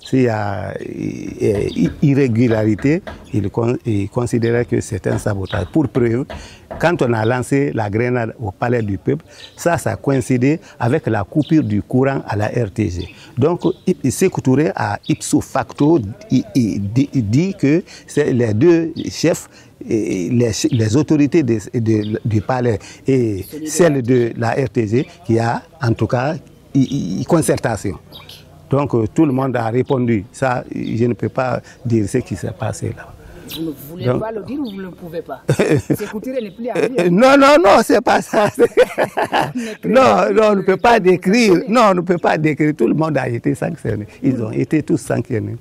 s'il y a irrégularité, il considérait que c'est un sabotage. Pour preuve, quand on a lancé la grenade au Palais du Peuple, ça coïncidé avec la coupure du courant à la RTG. Donc, Sékou Touré a ipso facto dit que c'est les deux chefs, les autorités du palais et celle de la RTG qui a en tout cas concertation. Donc tout le monde a répondu. Ça, je ne peux pas dire ce qui s'est passé là. Vous ne voulez pas le dire ou vous ne le pouvez pas? Sékou Touré n'est plus à vie. Non, c'est pas ça. Non, on ne peut pas décrire. Non, on ne peut pas décrire. Tout le monde a été sanctionné. Ils ont été tous sanctionnés.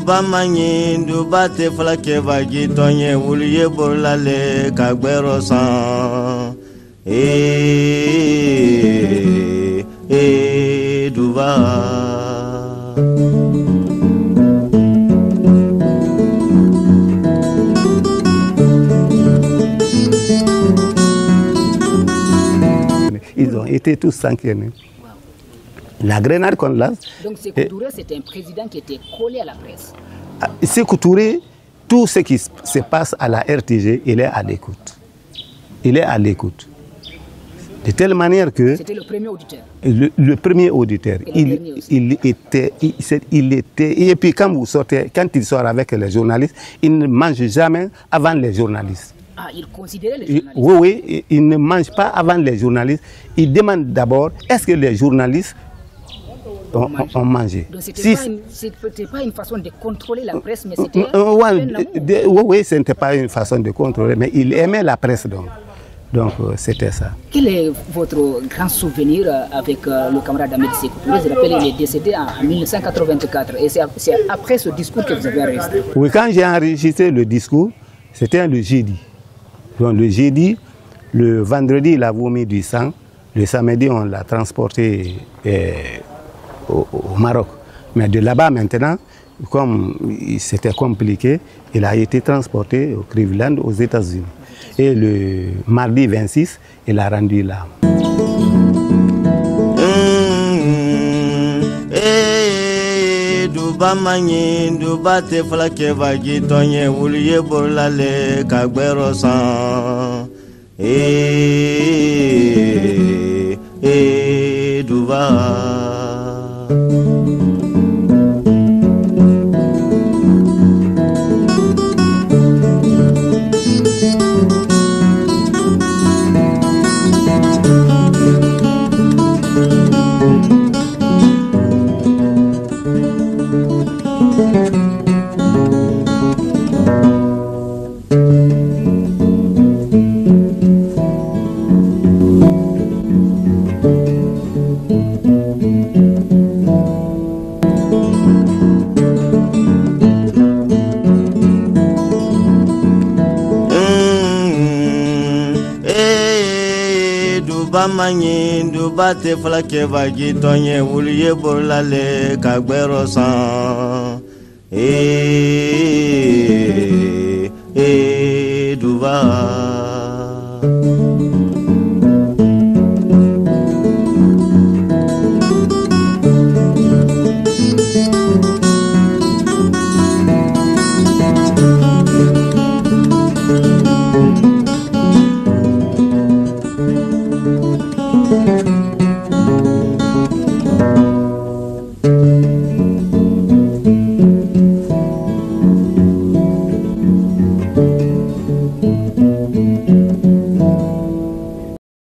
Bamanyi ndubate flake vagi tonye wuliye borlale kagbero san duba Ils ont été tous sanctionnés. La grenade qu'on lance. Donc Sékou Touré, c'était un président qui était collé à la presse. Sékou Touré, tout ce qui se passe à la RTG, il est à l'écoute. Il est à l'écoute. De telle manière que... C'était le premier auditeur. Le premier auditeur. Il était... Et puis quand il sort avec les journalistes, il ne mange jamais avant les journalistes. Ah, il considérait les journalistes? Oui, il ne mange pas avant les journalistes. Il demande d'abord, est-ce que les journalistes ont mangé. Donc c'était pas une façon de contrôler la presse, mais c'était oui, ce n'était pas une façon de contrôler, mais il aimait la presse donc c'était ça. Quel est votre grand souvenir avec le camarade Ahmed Sékou Touré? Je rappelle, il est décédé en 1984 et c'est après ce discours que vous avez enregistré. Oui, quand j'ai enregistré le discours, c'était le jeudi. Donc le jeudi, le vendredi, il a vomi du sang, le samedi, on l'a transporté au Maroc. Mais de là-bas maintenant, comme c'était compliqué, il a été transporté au Cleveland aux États-Unis. Et le mardi 26, il a rendu l'âme. Bamanyi ndubate flake vagi tonye wuliye borlale kagbero san